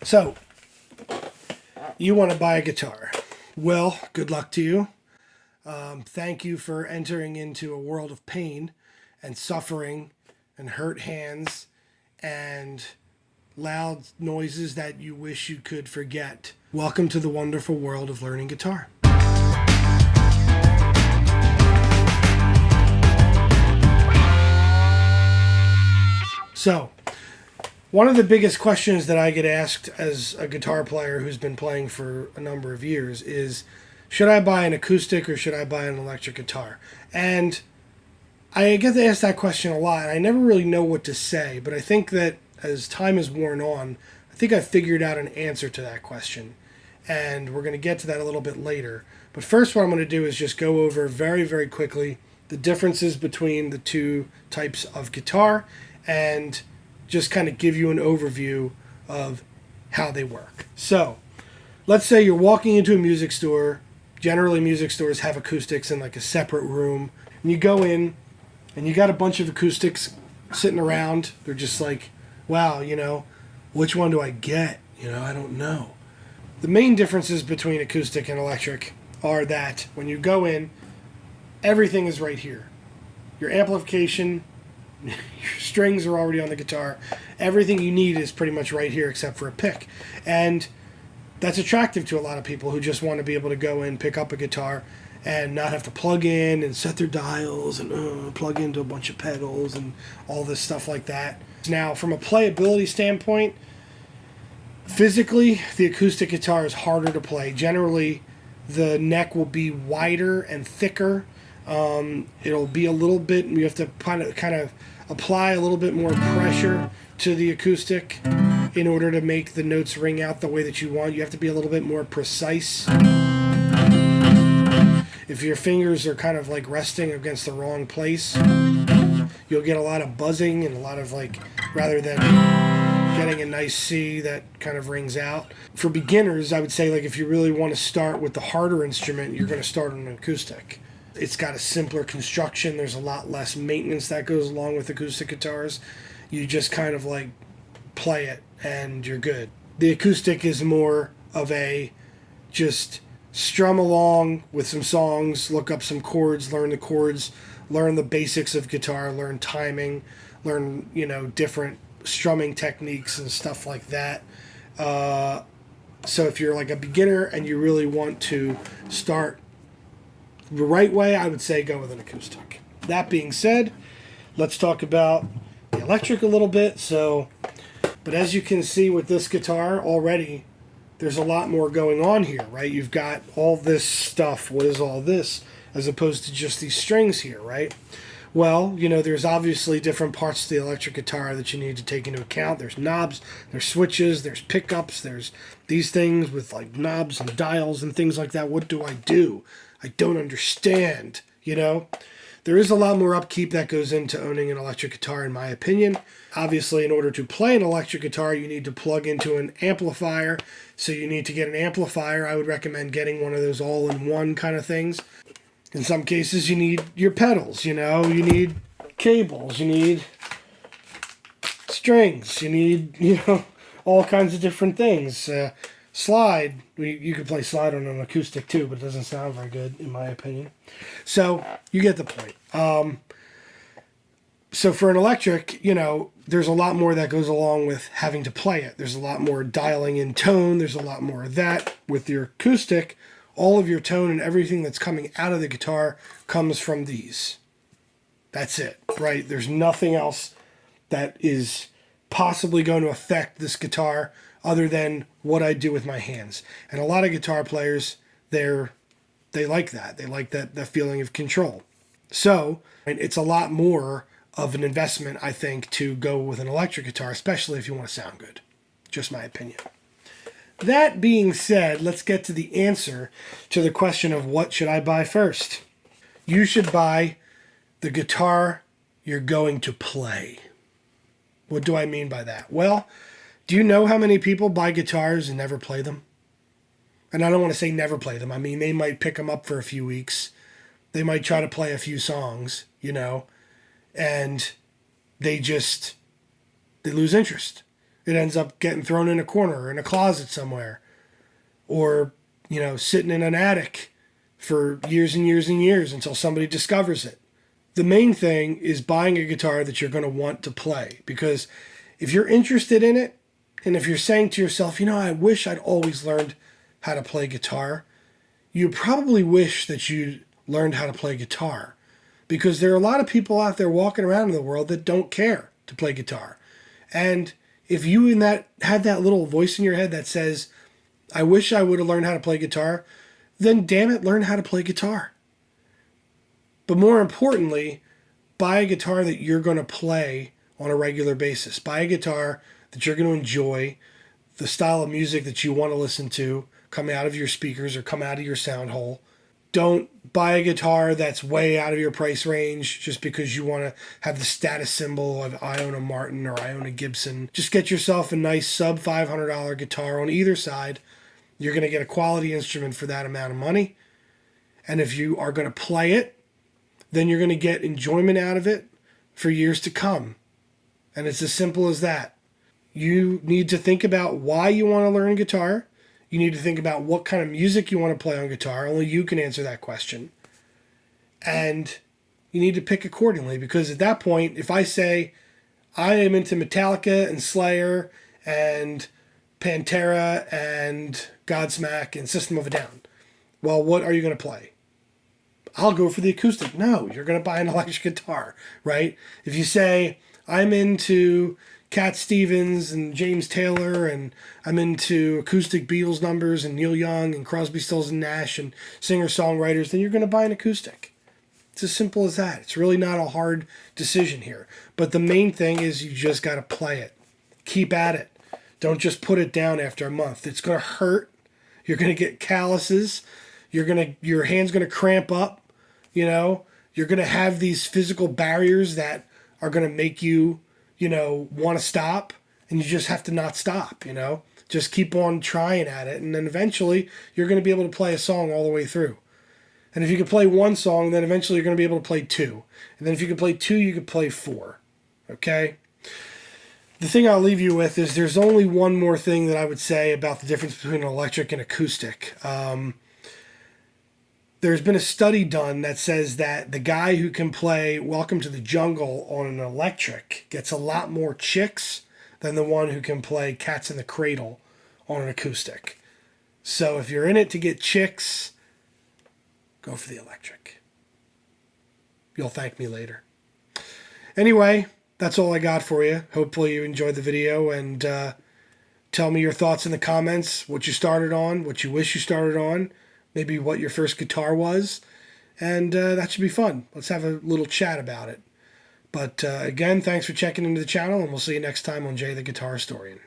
So, you want to buy a guitar. Well, good luck to you. Thank you for entering into a world of pain and suffering and hurt hands and loud noises that you wish you could forget. Welcome to the wonderful world of learning guitar. So, one of the biggest questions that I get asked as a guitar player who's been playing for a number of years is, should I buy an acoustic or should I buy an electric guitar? And I get to ask that question a lot, and I never really know what to say, but I think that as time has worn on, I think I've figured out an answer to that question. And we're going to get to that a little bit later. But first, what I'm going to do is just go over very, very quickly the differences between the two types of guitar and just kind of give you an overview of how they work. So, let's say you're walking into a music store. Generally, music stores have acoustics in like a separate room. And you go in, and you got a bunch of acoustics sitting around. They're just like, wow, which one do I get? I don't know. The main differences between acoustic and electric are that when you go in, everything is right here. Your amplification, your strings are already on the guitar. Everything you need is pretty much right here except for a pick. And that's attractive to a lot of people who just want to be able to go in, pick up a guitar, and not have to plug in and set their dials and plug into a bunch of pedals and all this stuff like that. Now, from a playability standpoint, physically, the acoustic guitar is harder to play. Generally, the neck will be wider and thicker. It'll be a little bit, you have to kind of apply a little bit more pressure to the acoustic in order to make the notes ring out the way that you want. You have to be a little bit more precise. If your fingers are kind of like resting against the wrong place, you'll get a lot of buzzing and a lot of rather than getting a nice C that kind of rings out. For beginners, I would say if you really want to start with the harder instrument, you're going to start on an acoustic. It's got a simpler construction. There's a lot less maintenance that goes along with acoustic guitars. You just kind of play it and you're good. The acoustic is more of a just strum along with some songs, look up some chords, learn the chords, learn the basics of guitar, learn timing, learn, different strumming techniques and stuff like that. So if you're a beginner and you really want to start the right way, I would say go with an acoustic. That being said, let's talk about the electric a little bit. But as you can see with this guitar already, there's a lot more going on here, right? You've got all this stuff. What is all this? As opposed to just these strings here, right? Well, there's obviously different parts to the electric guitar that you need to take into account. There's knobs, there's switches, there's pickups, there's these things with knobs and dials and things like that. What do? I don't understand, There is a lot more upkeep that goes into owning an electric guitar, in my opinion. Obviously, in order to play an electric guitar, you need to plug into an amplifier. So you need to get an amplifier. I would recommend getting one of those all-in-one kind of things. In some cases, you need your pedals, you need cables, you need strings, you need, all kinds of different things. Slide, you could play slide on an acoustic too, but it doesn't sound very good, in my opinion. So, you get the point. So for an electric, there's a lot more that goes along with having to play it. There's a lot more dialing in tone. There's a lot more of that. With your acoustic, all of your tone and everything that's coming out of the guitar comes from these. That's it, right? There's nothing else that is possibly going to affect this guitar other than what I do with my hands. And a lot of guitar players, they like that. They like that feeling of control. So it's a lot more of an investment, I think, to go with an electric guitar, especially if you want to sound good. Just my opinion. That being said, let's get to the answer to the question of what should I buy first. You should buy the guitar you're going to play. What do I mean by that? Well, do you know how many people buy guitars and never play them? And I don't want to say never play them. I mean, they might pick them up for a few weeks. They might try to play a few songs, and they lose interest. It ends up getting thrown in a corner or in a closet somewhere, or, sitting in an attic for years and years and years until somebody discovers it. The main thing is buying a guitar that you're going to want to play, because if you're interested in it, and if you're saying to yourself, I wish I'd always learned how to play guitar, you probably wish that you'd learned how to play guitar, because there are a lot of people out there walking around in the world that don't care to play guitar. And if you have that little voice in your head that says, I wish I would have learned how to play guitar, then damn it, learn how to play guitar. But more importantly, buy a guitar that you're going to play on a regular basis. Buy a guitar that you're going to enjoy, the style of music that you want to listen to come out of your speakers or come out of your sound hole. Don't buy a guitar that's way out of your price range just because you want to have the status symbol of I own a Martin or I own a Gibson. Just get yourself a nice sub $500 guitar on either side. You're going to get a quality instrument for that amount of money. And if you are going to play it, then you're going to get enjoyment out of it for years to come. And it's as simple as that. You need to think about why you want to learn guitar. You need to think about what kind of music you want to play on guitar. Only you can answer that question. And you need to pick accordingly, because at that point, if I say I am into Metallica and Slayer and Pantera and Godsmack and System of a Down, well, what are you going to play? I'll go for the acoustic. No, you're going to buy an electric guitar, right? If you say I'm into Cat Stevens and James Taylor, and I'm into acoustic Beatles numbers and Neil Young and Crosby, Stills and Nash and singer-songwriters, then you're going to buy an acoustic. It's as simple as that. It's really not a hard decision here. But the main thing is you just got to play it. Keep at it. Don't just put it down after a month. It's going to hurt. You're going to get calluses. Your hand's going to cramp up. You're going to have these physical barriers that are going to make you want to stop, and you just have to not stop, just keep on trying at it. And then eventually you're going to be able to play a song all the way through. And if you can play one song, then eventually you're going to be able to play two. And then if you can play two, you can play four. Okay. The thing I'll leave you with is there's only one more thing that I would say about the difference between an electric and acoustic. There's been a study done that says that the guy who can play Welcome to the Jungle on an electric gets a lot more chicks than the one who can play Cats in the Cradle on an acoustic. So if you're in it to get chicks, go for the electric. You'll thank me later. Anyway, that's all I got for you. Hopefully you enjoyed the video, and tell me your thoughts in the comments, what you started on, what you wish you started on, maybe what your first guitar was, and that should be fun. Let's have a little chat about it. But again, thanks for checking into the channel, and we'll see you next time on Jay the Guitar Historian.